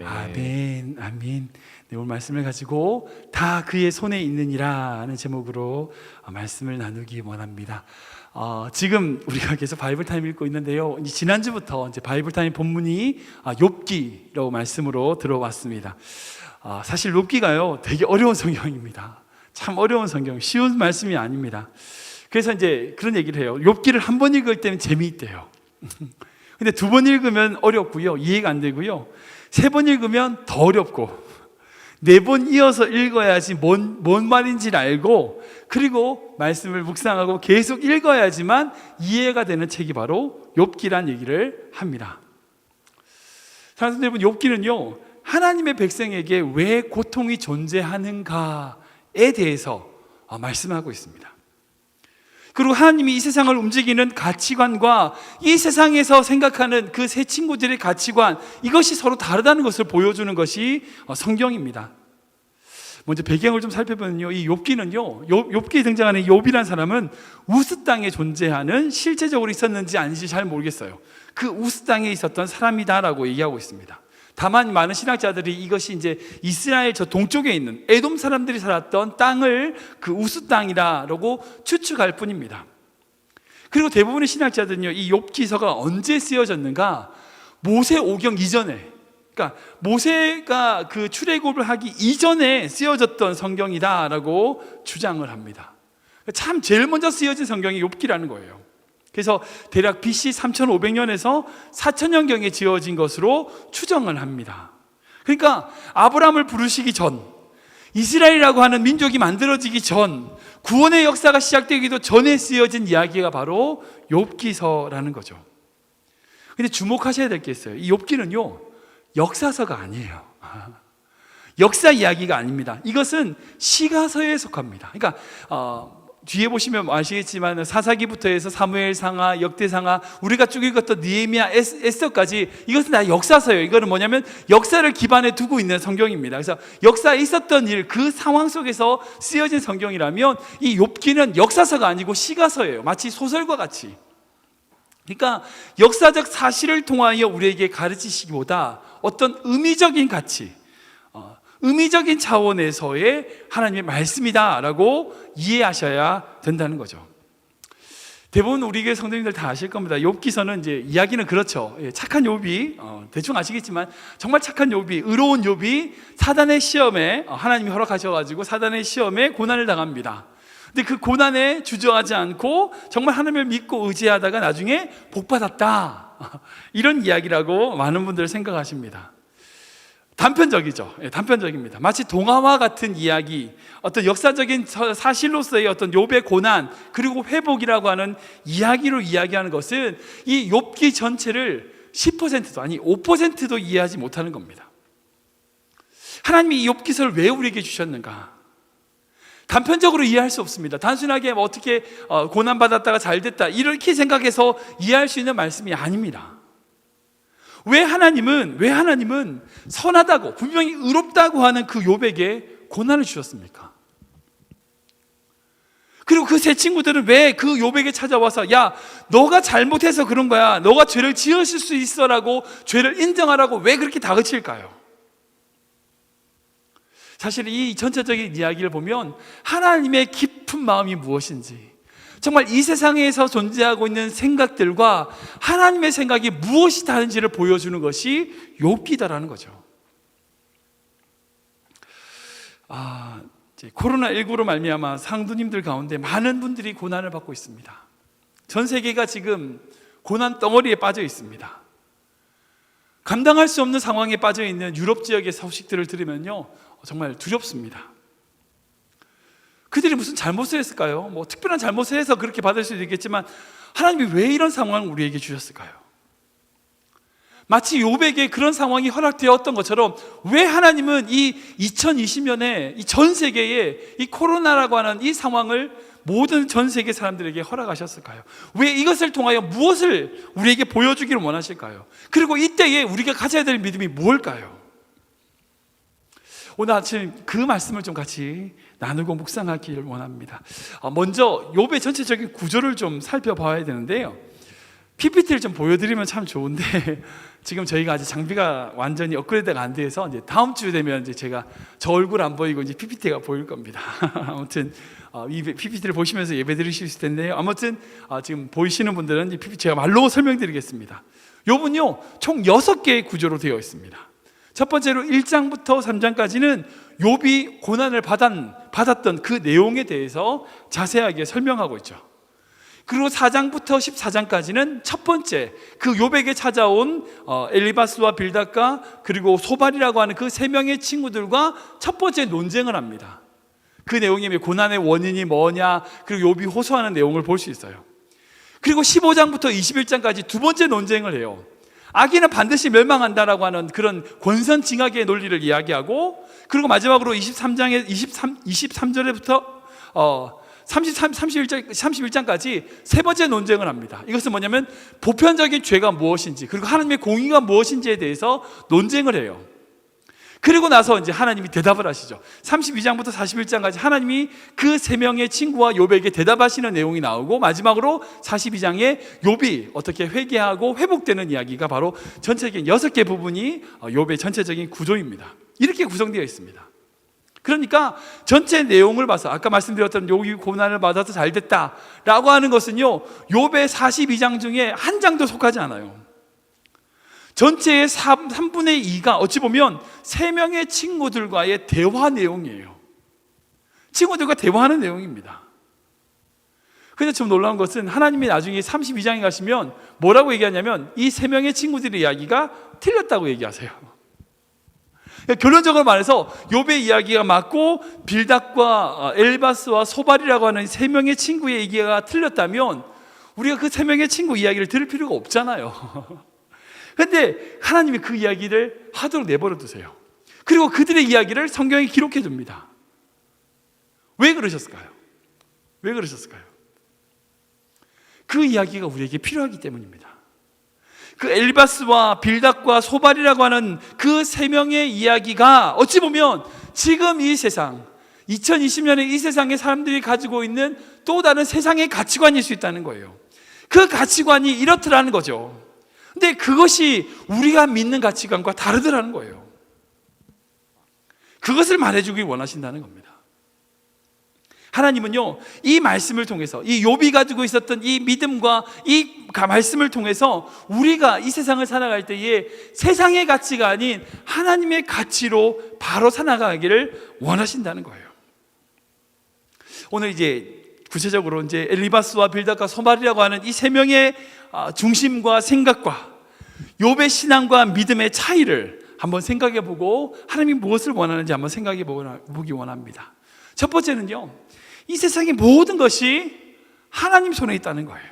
아멘, 아멘. 네, 오늘 말씀을 가지고 다 그의 손에 있느니라는 제목으로 말씀을 나누기 원합니다. 지금 우리가 계속 바이블 타임 읽고 있는데요. 지난주부터 이제 바이블 타임 본문이 욥기라고 말씀으로 들어왔습니다. 사실 욥기가요 되게 어려운 성경입니다. 참 어려운 성경, 쉬운 말씀이 아닙니다. 그래서 이제 그런 얘기를 해요. 욥기를 한 번 읽을 때는 재미있대요. 근데 두 번 읽으면 어렵고요, 이해가 안 되고요, 세 번 읽으면 더 어렵고, 네 번 이어서 읽어야지 뭔 말인지를 알고, 그리고 말씀을 묵상하고 계속 읽어야지만 이해가 되는 책이 바로 욥기란 얘기를 합니다. 사랑하는 여러분, 욥기는요 하나님의 백성에게 왜 고통이 존재하는가에 대해서 말씀하고 있습니다. 그리고 하나님이 이 세상을 움직이는 가치관과 이 세상에서 생각하는 그 세 친구들의 가치관, 이것이 서로 다르다는 것을 보여주는 것이 성경입니다. 먼저 배경을 좀 살펴보면요, 이 욥기는요, 욥기에 등장하는 욥이라는 사람은 우스 땅에 존재하는, 실제적으로 있었는지 아닌지 잘 모르겠어요, 그 우스 땅에 있었던 사람이다라고 얘기하고 있습니다. 다만 많은 신학자들이 이것이 이제 이스라엘 저 동쪽에 있는 에돔 사람들이 살았던 땅을 그 우스 땅이라고 추측할 뿐입니다. 그리고 대부분의 신학자들은요, 이 욥기서가 언제 쓰여졌는가? 모세 오경 이전에, 그러니까 모세가 그 출애굽을 하기 이전에 쓰여졌던 성경이다라고 주장을 합니다. 참 제일 먼저 쓰여진 성경이 욥기라는 거예요. 그래서 대략 BC 3500년에서 4000년경에 지어진 것으로 추정을 합니다. 그러니까 아브라함을 부르시기 전, 이스라엘이라고 하는 민족이 만들어지기 전, 구원의 역사가 시작되기도 전에 쓰여진 이야기가 바로 욥기서라는 거죠. 근데 주목하셔야 될 게 있어요. 이 욥기는요 역사서가 아니에요. 역사 이야기가 아닙니다. 이것은 시가서에 속합니다. 그러니까 뒤에 보시면 아시겠지만 사사기부터 해서 사무엘상하, 역대상하, 우리가 쭉 읽었던 느헤미야, 에스더까지 이것은 다 역사서예요. 이거는 뭐냐면 역사를 기반에 두고 있는 성경입니다. 그래서 역사에 있었던 일, 그 상황 속에서 쓰여진 성경이라면 이 욥기는 역사서가 아니고 시가서예요. 마치 소설과 같이. 그러니까 역사적 사실을 통하여 우리에게 가르치시기보다 어떤 의미적인 가치, 의미적인 차원에서의 하나님의 말씀이다라고 이해하셔야 된다는 거죠. 대부분 우리 교회 성도님들 다 아실 겁니다. 욥기서는 이제 이야기는 그렇죠. 착한 욥이, 대충 아시겠지만 정말 착한 욥이, 의로운 욥이 사단의 시험에, 하나님이 허락하셔가지고 사단의 시험에 고난을 당합니다. 근데 그 고난에 주저하지 않고 정말 하나님을 믿고 의지하다가 나중에 복받았다, 이런 이야기라고 많은 분들 생각하십니다. 단편적이죠. 단편적입니다. 마치 동화와 같은 이야기, 어떤 역사적인 사실로서의 어떤 욥의 고난 그리고 회복이라고 하는 이야기로 이야기하는 것은 이 욥기 전체를 10%도 아니 5%도 이해하지 못하는 겁니다. 하나님이 이 욥기서를 왜 우리에게 주셨는가? 단편적으로 이해할 수 없습니다. 단순하게 어떻게 고난받았다가 잘 됐다 이렇게 생각해서 이해할 수 있는 말씀이 아닙니다. 왜 하나님은 선하다고, 분명히 의롭다고 하는 그 욥에게 고난을 주셨습니까? 그리고 그 세 친구들은 왜 그 욥에게 찾아와서 야, 너가 잘못해서 그런 거야, 너가 죄를 지으실 수 있어라고, 죄를 인정하라고 왜 그렇게 다그칠까요? 사실 이 전체적인 이야기를 보면 하나님의 깊은 마음이 무엇인지, 정말 이 세상에서 존재하고 있는 생각들과 하나님의 생각이 무엇이 다른지를 보여주는 것이 욥기다라는 거죠. 이제 코로나19로 말미암아 상도님들 가운데 많은 분들이 고난을 받고 있습니다. 전 세계가 지금 고난 덩어리에 빠져 있습니다. 감당할 수 없는 상황에 빠져 있는 유럽 지역의 소식들을 들으면요 정말 두렵습니다. 그들이 무슨 잘못을 했을까요? 특별한 잘못을 해서 그렇게 받을 수도 있겠지만 하나님이 왜 이런 상황을 우리에게 주셨을까요? 마치 욥에게 그런 상황이 허락되었던 것처럼 왜 하나님은 이 2020년에 이 전 세계에 이 코로나라고 하는 이 상황을 모든 전 세계 사람들에게 허락하셨을까요? 왜 이것을 통하여 무엇을 우리에게 보여주기를 원하실까요? 그리고 이때에 우리가 가져야 될 믿음이 무엇일까요? 오늘 아침 그 말씀을 좀 같이 나누고 묵상하기를 원합니다. 먼저 욥의 전체적인 구조를 좀 살펴봐야 되는데요, PPT를 좀 보여드리면 참 좋은데 지금 저희가 아직 장비가 완전히 업그레이드가 안 돼서 이제 다음 주 되면 이제 제가 저 얼굴 안 보이고 이제 PPT가 보일 겁니다. 아무튼 이 PPT를 보시면서 예배 드리실 텐데요. 아무튼 지금 보이시는 분들은 이 PPT 제가 말로 설명드리겠습니다. 욥은요 총 6개의 구조로 되어 있습니다. 첫 번째로 1장부터 3장까지는 욥이 고난을 받았던 그 내용에 대해서 자세하게 설명하고 있죠. 그리고 4장부터 14장까지는 첫 번째 그 욥에게 찾아온 엘리바스와 빌닷과 그리고 소발이라고 하는 그 3명의 친구들과 첫 번째 논쟁을 합니다. 그 내용이 고난의 원인이 뭐냐, 그리고 욥이 호소하는 내용을 볼 수 있어요. 그리고 15장부터 21장까지 두 번째 논쟁을 해요. 악인은 반드시 멸망한다라고 하는 그런 권선징악의 논리를 이야기하고, 그리고 마지막으로 23절부터 31장까지 세 번째 논쟁을 합니다. 이것은 뭐냐면 보편적인 죄가 무엇인지, 그리고 하나님의 공의가 무엇인지에 대해서 논쟁을 해요. 그리고 나서 이제 하나님이 대답을 하시죠. 32장부터 41장까지 하나님이 그 3명의 친구와 욥에게 대답하시는 내용이 나오고, 마지막으로 42장에 욥이 어떻게 회개하고 회복되는 이야기가 바로 전체적인 6개 부분이 욥의 전체적인 구조입니다. 이렇게 구성되어 있습니다. 그러니까 전체 내용을 봐서 아까 말씀드렸던 욥이 고난을 받아서 잘 됐다라고 하는 것은요 욥의 42장 중에 한 장도 속하지 않아요. 전체의 3분의 2가 어찌 보면 3명의 친구들과의 대화 내용이에요. 친구들과 대화하는 내용입니다. 근데 좀 놀라운 것은 하나님이 나중에 32장에 가시면 뭐라고 얘기하냐면 이 3명의 친구들의 이야기가 틀렸다고 얘기하세요. 결론적으로 말해서 욥의 이야기가 맞고 빌닷과 엘바스와 소발이라고 하는 3명의 친구의 얘기가 틀렸다면 우리가 그 3명의 친구 이야기를 들을 필요가 없잖아요. 그런데 하나님이 그 이야기를 하도록 내버려 두세요. 그리고 그들의 이야기를 성경에 기록해 둡니다. 왜 그러셨을까요? 왜 그러셨을까요? 그 이야기가 우리에게 필요하기 때문입니다. 그 엘바스와 빌닷과 소발이라고 하는 그 3명의 이야기가 어찌 보면 지금 이 세상 2020년에 이 세상의 사람들이 가지고 있는 또 다른 세상의 가치관일 수 있다는 거예요. 그 가치관이 이렇더라는 거죠. 근데 그것이 우리가 믿는 가치관과 다르더라는 거예요. 그것을 말해주길 원하신다는 겁니다. 하나님은요 이 말씀을 통해서 이 욥이 가지고 있었던 이 믿음과 이 말씀을 통해서 우리가 이 세상을 살아갈 때에 세상의 가치가 아닌 하나님의 가치로 바로 살아가기를 원하신다는 거예요. 오늘 이제 구체적으로 이제 엘리바스와 빌닷과 소발이라고 하는 이 3명의 중심과 생각과 욥의 신앙과 믿음의 차이를 한번 생각해 보고 하나님이 무엇을 원하는지 한번 생각해 보기 원합니다. 첫 번째는요 이 세상의 모든 것이 하나님 손에 있다는 거예요.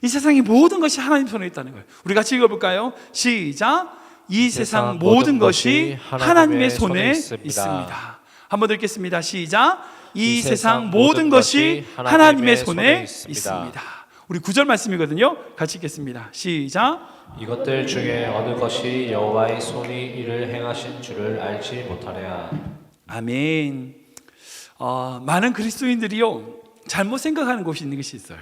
이 세상의 모든 것이 하나님 손에 있다는 거예요. 우리 같이 읽어볼까요? 시작. 이 세상 모든 것이 하나님의 손에 있습니다. 한번 더 읽겠습니다. 시작. 이 세상 모든 것이 하나님의 손에 있습니다. 우리 9절 말씀이거든요. 같이 읽겠습니다. 시작. 이것들 중에 어느 것이 여호와의 손이 이를 행하신 줄을 알지 못하랴. 아멘. 많은 그리스도인들이요 잘못 생각하는 것이 있는 것이 있어요.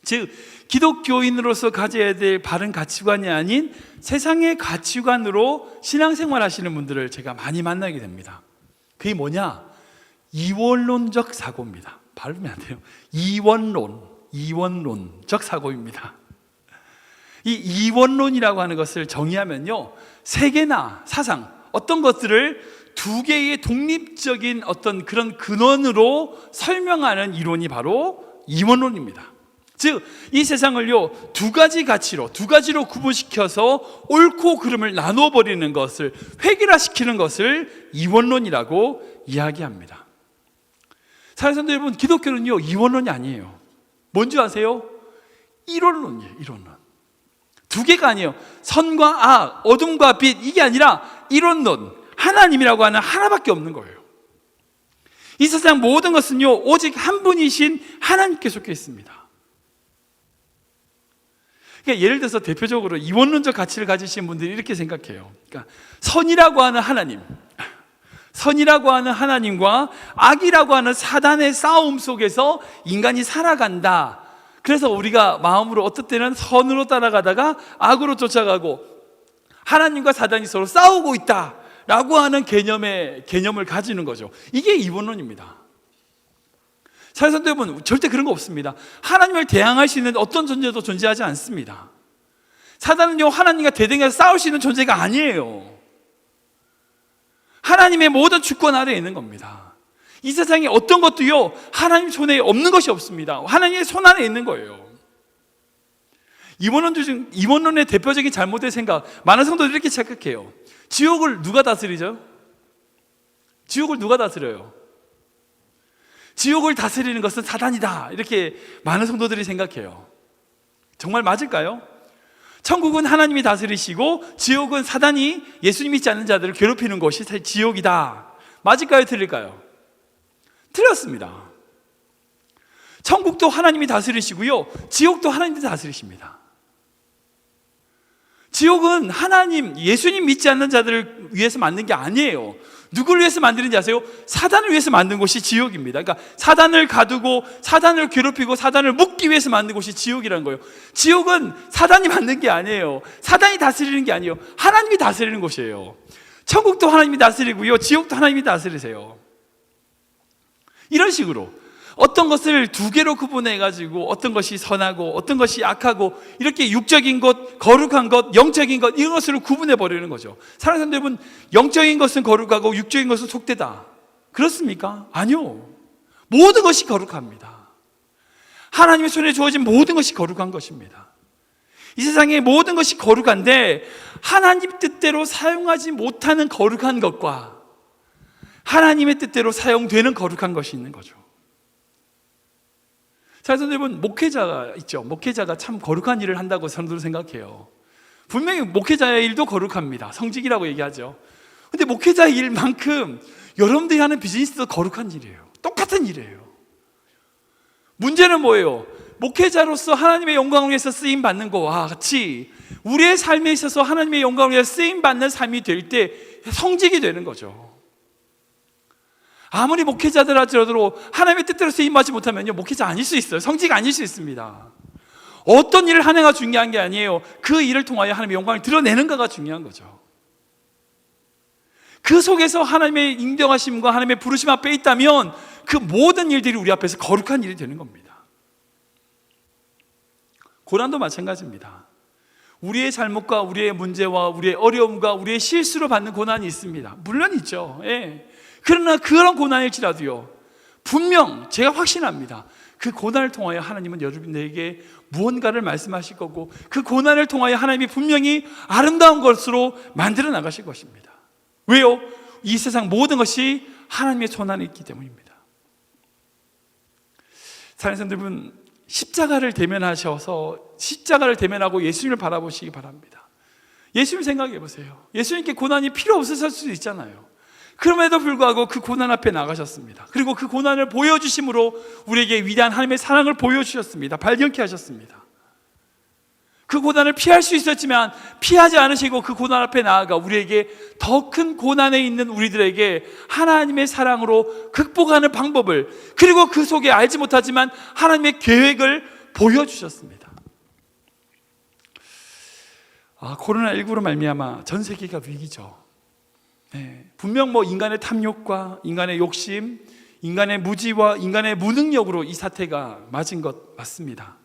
즉 기독교인으로서 가져야 될 바른 가치관이 아닌 세상의 가치관으로 신앙생활 하시는 분들을 제가 많이 만나게 됩니다. 그게 뭐냐? 이원론적 사고입니다. 발음이 안 돼요. 이원론적 사고입니다. 이 이원론이라고 하는 것을 정의하면요 세계나 사상 어떤 것들을 두 개의 독립적인 어떤 그런 근원으로 설명하는 이론이 바로 이원론입니다. 즉 이 세상을요 두 가지 가치로 두 가지로 구분시켜서 옳고 그름을 나눠버리는 것을 획일화시키는 것을 이원론이라고 이야기합니다. 사랑하는 성도 여러분, 기독교는요 이원론이 아니에요. 뭔지 아세요? 이론론이에요. 이론론. 두 개가 아니에요. 선과 악, 어둠과 빛, 이게 아니라 이론론, 하나님이라고 하는 하나밖에 없는 거예요. 이 세상 모든 것은요 오직 한 분이신 하나님께 속해 있습니다. 그러니까 예를 들어서 대표적으로 이원론적 가치를 가지신 분들이 이렇게 생각해요. 그러니까 선이라고 하는 하나님, 선이라고 하는 하나님과 악이라고 하는 사단의 싸움 속에서 인간이 살아간다. 그래서 우리가 마음으로 어떨 때는 선으로 따라가다가 악으로 쫓아가고 하나님과 사단이 서로 싸우고 있다라고 하는 개념을 가지는 거죠. 이게 이원론입니다. 사랑하는 성도 여러분, 절대 그런 거 없습니다. 하나님을 대항할 수 있는 어떤 존재도 존재하지 않습니다. 사단은요, 하나님과 대등해서 싸울 수 있는 존재가 아니에요. 하나님의 모든 주권 아래에 있는 겁니다. 이 세상에 어떤 것도요, 하나님 손에 없는 것이 없습니다. 하나님의 손 안에 있는 거예요. 이원론의 대표적인 잘못된 생각, 많은 성도들이 이렇게 착각해요. 지옥을 누가 다스리죠? 지옥을 누가 다스려요? 지옥을 다스리는 것은 사단이다, 이렇게 많은 성도들이 생각해요. 정말 맞을까요? 천국은 하나님이 다스리시고 지옥은 사단이 예수님 믿지 않는 자들을 괴롭히는 곳이 지옥이다. 맞을까요? 틀릴까요? 틀렸습니다. 천국도 하나님이 다스리시고요, 지옥도 하나님이 다스리십니다. 지옥은 하나님, 예수님 믿지 않는 자들을 위해서 만든 게 아니에요. 누구를 위해서 만드는지 아세요? 사단을 위해서 만든 곳이 지옥입니다. 그러니까 사단을 가두고 사단을 괴롭히고 사단을 묶기 위해서 만든 곳이 지옥이라는 거예요. 지옥은 사단이 만든 게 아니에요. 사단이 다스리는 게 아니에요. 하나님이 다스리는 곳이에요. 천국도 하나님이 다스리고요, 지옥도 하나님이 다스리세요. 이런 식으로 어떤 것을 두 개로 구분해가지고 어떤 것이 선하고 어떤 것이 악하고 이렇게 육적인 것, 거룩한 것, 영적인 것, 이런 것으로 구분해버리는 거죠. 사랑하는 여러분, 영적인 것은 거룩하고 육적인 것은 속되다, 그렇습니까? 아니요. 모든 것이 거룩합니다. 하나님의 손에 주어진 모든 것이 거룩한 것입니다. 이 세상의 모든 것이 거룩한데 하나님 뜻대로 사용하지 못하는 거룩한 것과 하나님의 뜻대로 사용되는 거룩한 것이 있는 거죠. 사랑하는 여러분, 목회자가 있죠. 목회자가 참 거룩한 일을 한다고 사람들은 생각해요. 분명히 목회자의 일도 거룩합니다. 성직이라고 얘기하죠. 근데 목회자의 일만큼 여러분들이 하는 비즈니스도 거룩한 일이에요. 똑같은 일이에요. 문제는 뭐예요? 목회자로서 하나님의 영광을 위해서 쓰임받는 것과 같이 우리의 삶에 있어서 하나님의 영광을 위해서 쓰임받는 삶이 될 때 성직이 되는 거죠. 아무리 목회자들 하더라도 하나님의 뜻대로 쓰임받지 못하면요, 목회자 아닐 수 있어요. 성직 아닐 수 있습니다. 어떤 일을 하느냐가 중요한 게 아니에요. 그 일을 통하여 하나님의 영광을 드러내는가가 중요한 거죠. 그 속에서 하나님의 인정하심과 하나님의 부르심 앞에 있다면 그 모든 일들이 우리 앞에서 거룩한 일이 되는 겁니다. 고난도 마찬가지입니다. 우리의 잘못과 우리의 문제와 우리의 어려움과 우리의 실수로 받는 고난이 있습니다. 물론 있죠. 예. 그러나 그런 고난일지라도요, 분명 제가 확신합니다. 그 고난을 통하여 하나님은 여러분에게 무언가를 말씀하실 거고 그 고난을 통하여 하나님이 분명히 아름다운 것으로 만들어 나가실 것입니다. 왜요? 이 세상 모든 것이 하나님의 손 안에 있기 때문입니다. 사랑하는 여러분, 십자가를 대면하셔서 십자가를 대면하고 예수님을 바라보시기 바랍니다. 예수님 생각해 보세요. 예수님께 고난이 필요 없으실 수도 있잖아요. 그럼에도 불구하고 그 고난 앞에 나가셨습니다. 그리고 그 고난을 보여주심으로 우리에게 위대한 하나님의 사랑을 보여주셨습니다. 발견케 하셨습니다. 그 고난을 피할 수 있었지만 피하지 않으시고 그 고난 앞에 나아가 우리에게 더 큰 고난에 있는 우리들에게 하나님의 사랑으로 극복하는 방법을, 그리고 그 속에 알지 못하지만 하나님의 계획을 보여주셨습니다. 코로나19로 말미암아 전 세계가 위기죠. 네, 분명 인간의 탐욕과 인간의 욕심, 인간의 무지와 인간의 무능력으로 이 사태가 맞은 것 맞습니다.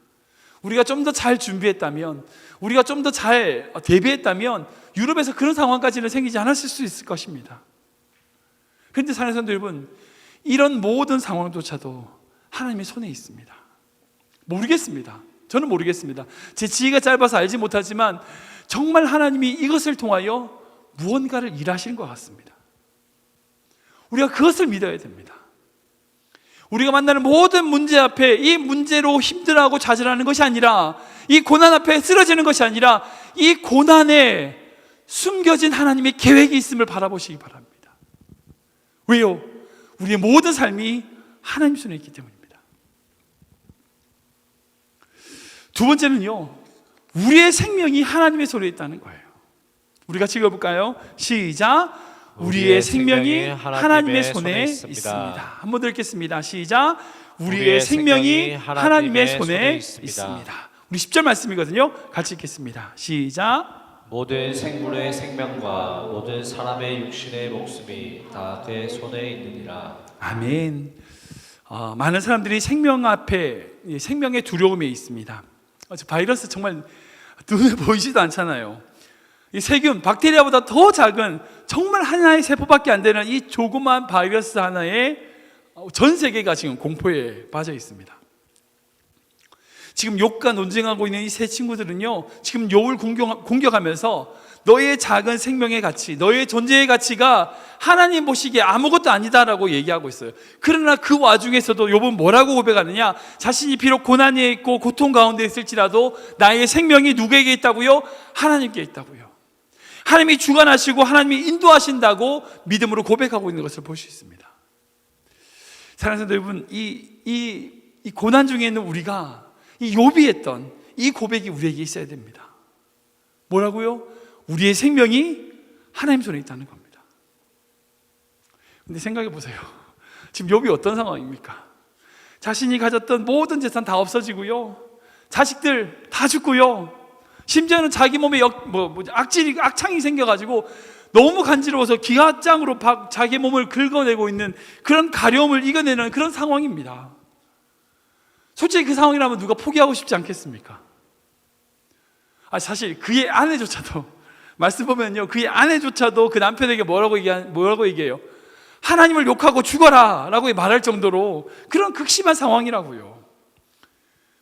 우리가 좀 더 잘 준비했다면, 우리가 좀 더 잘 대비했다면 유럽에서 그런 상황까지는 생기지 않았을 수 있을 것입니다. 그런데 사랑하는 성도 여러분, 이런 모든 상황조차도 하나님의 손에 있습니다. 모르겠습니다. 저는 모르겠습니다. 제 지혜가 짧아서 알지 못하지만 정말 하나님이 이것을 통하여 무언가를 일하시는 것 같습니다. 우리가 그것을 믿어야 됩니다. 우리가 만나는 모든 문제 앞에 이 문제로 힘들어하고 좌절하는 것이 아니라, 이 고난 앞에 쓰러지는 것이 아니라 이 고난에 숨겨진 하나님의 계획이 있음을 바라보시기 바랍니다. 왜요? 우리의 모든 삶이 하나님 손에 있기 때문입니다. 두 번째는요, 우리의 생명이 하나님의 손에 있다는 거예요. 우리 같이 읽어볼까요? 시작. 우리의 생명이 하나님의 손에 있습니다. 한번 더 읽겠습니다. 시작. 우리의 생명이 하나님의 손에 있습니다. 있습니다. 우리 10절 말씀이거든요. 같이 읽겠습니다. 시작. 모든 생물의 생명과 모든 사람의 육신의 목숨이 다 그의 손에 있느니라. 아멘. 많은 사람들이 생명 앞에 생명의 두려움에 있습니다. 바이러스 정말 눈에 보이지도 않잖아요. 이 세균, 박테리아보다 더 작은 정말 하나의 세포밖에 안 되는 이 조그만 바이러스 하나에 전 세계가 지금 공포에 빠져 있습니다. 지금 욥과 논쟁하고 있는 이 세 친구들은요, 지금 욥을 공격하면서 너의 작은 생명의 가치, 너의 존재의 가치가 하나님 보시기에 아무것도 아니다라고 얘기하고 있어요. 그러나 그 와중에서도 욥은 뭐라고 고백하느냐? 자신이 비록 고난에 있고 고통 가운데 있을지라도 나의 생명이 누구에게 있다고요? 하나님께 있다고요. 하나님이 주관하시고 하나님이 인도하신다고 믿음으로 고백하고 있는 것을 볼 수 있습니다. 사랑하는 성도 여러분, 이 고난 중에 있는 우리가 이 욥이 했던 이 고백이 우리에게 있어야 됩니다. 뭐라고요? 우리의 생명이 하나님 손에 있다는 겁니다. 근데 생각해 보세요. 지금 욥이 어떤 상황입니까? 자신이 가졌던 모든 재산 다 없어지고요, 자식들 다 죽고요, 심지어는 자기 몸에 악창이 생겨가지고 너무 간지러워서 기아장으로 자기 몸을 긁어내고 있는 그런 가려움을 이겨내는 그런 상황입니다. 솔직히 그 상황이라면 누가 포기하고 싶지 않겠습니까? 사실 그의 아내조차도, 말씀 보면요, 그의 아내조차도 그 남편에게 뭐라고 얘기해요? 하나님을 욕하고 죽어라 라고 말할 정도로 그런 극심한 상황이라고요.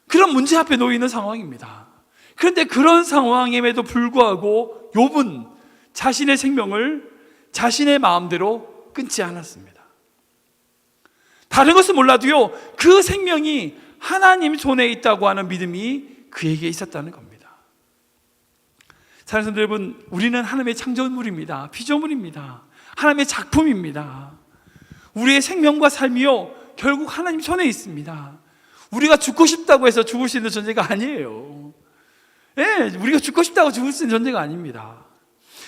그런 문제 앞에 놓여 있는 상황입니다. 그런데 그런 상황임에도 불구하고 욥은 자신의 생명을 자신의 마음대로 끊지 않았습니다. 다른 것은 몰라도요, 그 생명이 하나님 손에 있다고 하는 믿음이 그에게 있었다는 겁니다. 사랑하는 성도 여러분, 우리는 하나님의 창조물입니다. 피조물입니다. 하나님의 작품입니다. 우리의 생명과 삶이요, 결국 하나님 손에 있습니다. 우리가 죽고 싶다고 해서 죽을 수 있는 존재가 아니에요. 우리가 죽고 싶다고 죽을 수 있는 존재가 아닙니다.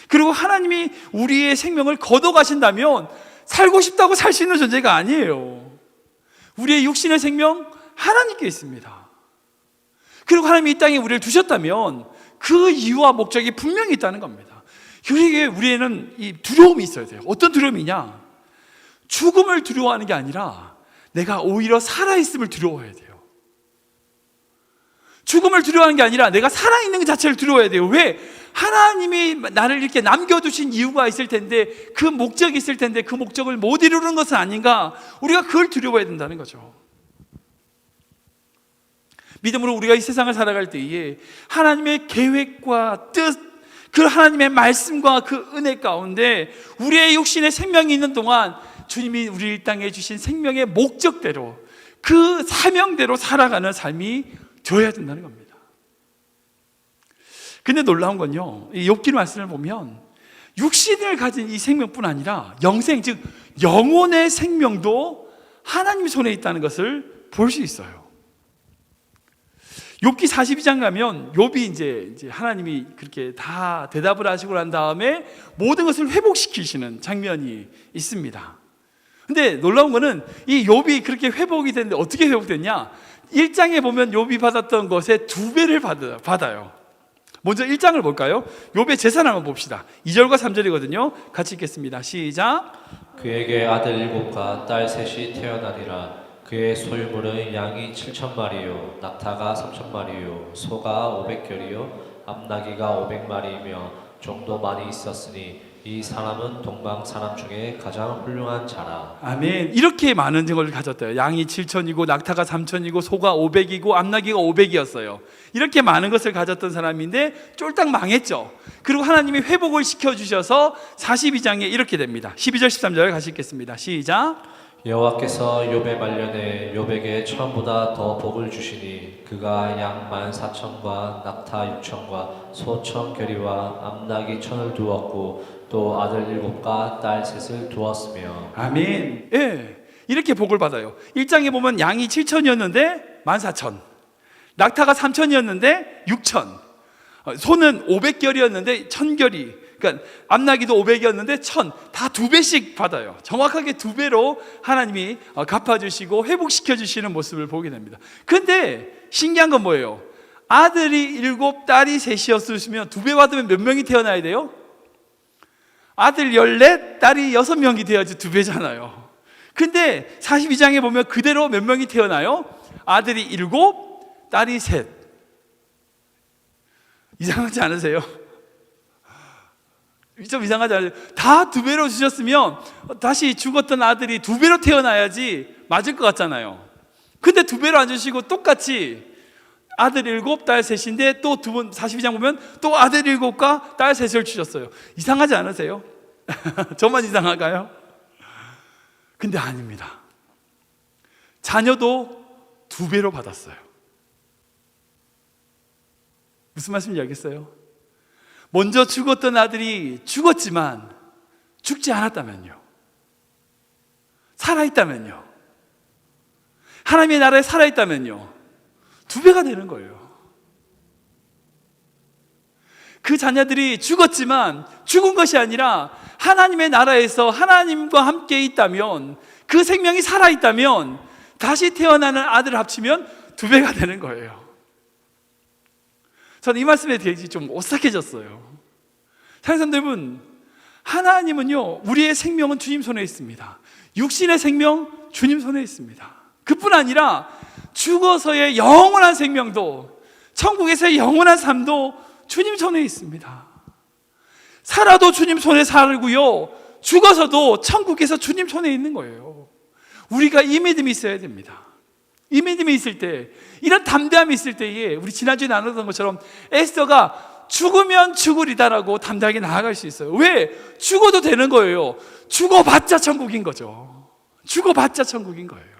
그리고 하나님이 우리의 생명을 거둬가신다면 살고 싶다고 살 수 있는 존재가 아니에요. 우리의 육신의 생명 하나님께 있습니다. 그리고 하나님이 이 땅에 우리를 두셨다면 그 이유와 목적이 분명히 있다는 겁니다. 그러기에 우리에는 이 두려움이 있어야 돼요. 어떤 두려움이냐? 죽음을 두려워하는 게 아니라 내가 오히려 살아있음을 두려워해야 돼요. 죽음을 두려워하는 게 아니라 내가 살아있는 것 자체를 두려워해야 돼요. 왜? 하나님이 나를 이렇게 남겨두신 이유가 있을 텐데, 그 목적이 있을 텐데 그 목적을 못 이루는 것은 아닌가? 우리가 그걸 두려워해야 된다는 거죠. 믿음으로 우리가 이 세상을 살아갈 때에 하나님의 계획과 뜻, 그 하나님의 말씀과 그 은혜 가운데 우리의 육신의 생명이 있는 동안 주님이 우리 이 땅에 주신 생명의 목적대로, 그 사명대로 살아가는 삶이 되어야 된다는 겁니다. 근데 놀라운 건요, 이 욥기 말씀을 보면 육신을 가진 이 생명뿐 아니라 영생, 즉 영혼의 생명도 하나님 손에 있다는 것을 볼 수 있어요. 욥기 42장 가면 욥이 이제 하나님이 그렇게 다 대답을 하시고 난 다음에 모든 것을 회복시키시는 장면이 있습니다. 근데 놀라운 거는 이 욥이 그렇게 회복이 됐는데 어떻게 회복됐냐? 1장에 보면 욥이 받았던 것의 2배를 받아요. 먼저 1장을 볼까요? 욥의 재산 한번 봅시다. 2절과 3절이거든요. 같이 읽겠습니다. 시작. 그에게 아들 7과 딸 셋이 태어나리라. 그의 소유물은 양이 7,000마리요, 낙타가 3,000마리요, 소가 500결이요, 암나귀가 500마리이며 종도 많이 있었으니 이 사람은 동방 사람 중에 가장 훌륭한 자라. 아멘. 이렇게 많은 걸 가졌대요. 양이 7,000이고 낙타가 3,000이고 소가 500이고 암나귀가 500이었어요. 이렇게 많은 것을 가졌던 사람인데 쫄딱 망했죠. 그리고 하나님이 회복을 시켜주셔서 42장에 이렇게 됩니다. 12절 13절 같이 읽겠습니다. 시작. 여호와께서 욥의 말년에 욥에게 처음보다 더 복을 주시니 그가 양 14,000과 낙타 6,000과 소 1,000결이와 암나귀 1,000을 두었고 또 아들 7과 딸 3을 두었으며. 아멘. 이렇게 복을 받아요. 1장에 보면 양이 7,000이었는데 14,000, 낙타가 3,000이었는데 6,000, 소는 500결이었는데 1,000결이, 그러니까 암나기도 500이었는데 1000, 다 2배씩 받아요. 정확하게 2배로 하나님이 갚아주시고 회복시켜주시는 모습을 보게 됩니다. 근데 신기한 건 뭐예요? 아들이 7, 딸이 3이었으면 2배 받으면 몇 명이 태어나야 돼요? 아들 14, 딸이 6명이 돼야지 2배잖아요. 근데 42장에 보면 그대로 몇 명이 태어나요? 아들이 7, 딸이 3. 이상하지 않으세요? 좀 이상하지 않아요? 다 2배로 주셨으면 다시 죽었던 아들이 2배로 태어나야지 맞을 것 같잖아요. 근데 2배로 안 주시고 똑같이 아들 7, 딸 3인데 또 2번 42장 보면 또 아들 7과 딸 3을 주셨어요. 이상하지 않으세요? 저만 이상할까요? 근데 아닙니다. 자녀도 2배로 받았어요. 무슨 말씀인지 알겠어요? 먼저 죽었던 아들이 죽었지만 죽지 않았다면요, 살아있다면요, 하나님의 나라에 살아있다면요, 2배가 되는 거예요. 그 자녀들이 죽었지만 죽은 것이 아니라 하나님의 나라에서 하나님과 함께 있다면, 그 생명이 살아있다면 다시 태어나는 아들을 합치면 2배가 되는 거예요. 저는 이 말씀에 대해 좀 오싹해졌어요. 사랑하는 여러분, 하나님은요, 우리의 생명은 주님 손에 있습니다. 육신의 생명 주님 손에 있습니다. 그뿐 아니라 죽어서의 영원한 생명도, 천국에서의 영원한 삶도 주님 손에 있습니다. 살아도 주님 손에 살고요, 죽어서도 천국에서 주님 손에 있는 거예요. 우리가 이 믿음이 있어야 됩니다. 이 믿음이 있을 때, 이런 담대함이 있을 때에, 우리 지난주에 나눴던 것처럼 에스더가 죽으면 죽으리다라고 담대하게 나아갈 수 있어요. 왜? 죽어도 되는 거예요. 죽어봤자 천국인 거죠. 죽어봤자 천국인 거예요.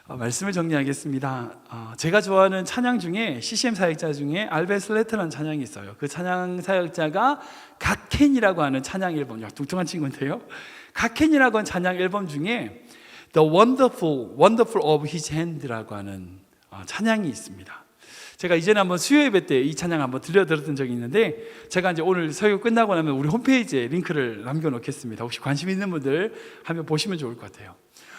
말씀을 정리하겠습니다. 제가 좋아하는 찬양 중에, CCM 사역자 중에 알베 슬레트라는 찬양이 있어요. 그 찬양 사역자가 갓켄이라고 하는 찬양 앨범, 뚱뚱한 친구인데요, 갓켄이라고 하는 찬양 앨범 중에 The Wonderful of His Hand라고 하는 찬양이 있습니다. 제가 이전에 한번 수요 예배 때 이 찬양 한번 들려드렸던 적이 있는데, 제가 이제 오늘 설교 끝나고 나면 우리 홈페이지에 링크를 남겨놓겠습니다. 혹시 관심 있는 분들 한번 보시면 좋을 것 같아요.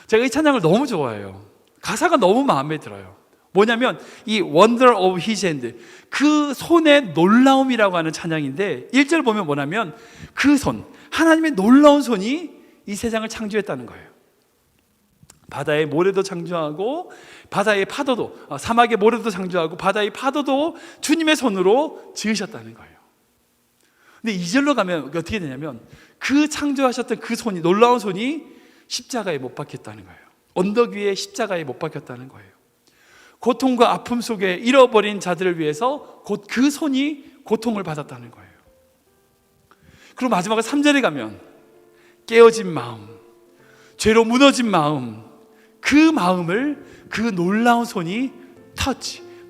제가 이 찬양을 너무 좋아해요. 가사가 너무 마음에 들어요. 뭐냐면 이 Wonder of His Hand, 그 손의 놀라움이라고 하는 찬양인데, 1절 보면 뭐냐면 그 손, 하나님의 놀라운 손이 이 세상을 창조했다는 거예요. 바다의 모래도 창조하고 바다의 파도도, 사막의 모래도 창조하고 바다의 파도도 주님의 손으로 지으셨다는 거예요. 근데 2절로 가면 어떻게 되냐면, 그 창조하셨던 그 손이, 놀라운 손이 십자가에 못 박혔다는 거예요. 언덕 위에 십자가에 못 박혔다는 거예요. 고통과 아픔 속에 잃어버린 자들을 위해서 곧 그 손이 고통을 받았다는 거예요. 그리고 마지막에 3절에 가면 깨어진 마음, 죄로 무너진 마음, 그 마음을 그 놀라운 손이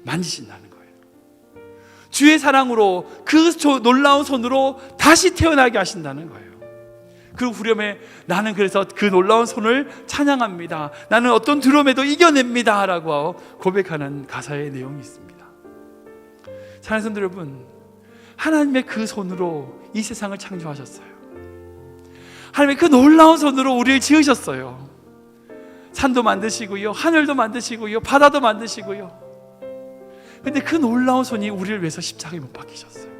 만지신다는 거예요. 주의 사랑으로 그 놀라운 손으로 다시 태어나게 하신다는 거예요. 그 후렴에 나는 그래서 그 놀라운 손을 찬양합니다, 나는 어떤 두려움에도 이겨냅니다 라고 고백하는 가사의 내용이 있습니다. 사랑하는 성도 여러분, 하나님의 그 손으로 이 세상을 창조하셨어요. 하나님의 그 놀라운 손으로 우리를 지으셨어요. 산도 만드시고요, 하늘도 만드시고요, 바다도 만드시고요. 근데 그 놀라운 손이 우리를 위해서 십자가에 못 박히셨어요.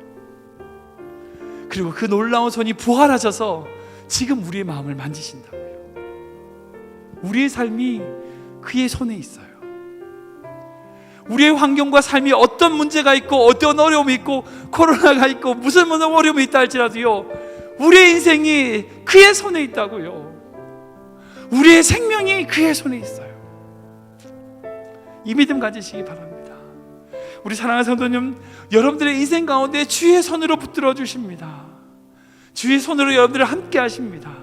그리고 그 놀라운 손이 부활하셔서 지금 우리의 마음을 만지신다고요. 우리의 삶이 그의 손에 있어요. 우리의 환경과 삶이 어떤 문제가 있고 어떤 어려움이 있고 코로나가 있고 무슨 어려움이 있다 할지라도요, 우리의 인생이 그의 손에 있다고요. 우리의 생명이 그의 손에 있어요. 이 믿음 가지시기 바랍니다. 우리 사랑하는 성도님, 여러분들의 인생 가운데 주의 손으로 붙들어 주십니다. 주의 손으로 여러분들을 함께 하십니다.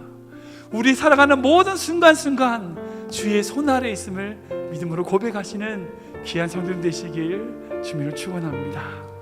우리 살아가는 모든 순간순간 주의 손 아래 있음을 믿음으로 고백하시는 귀한 성도님 되시길 주님으로 축원합니다.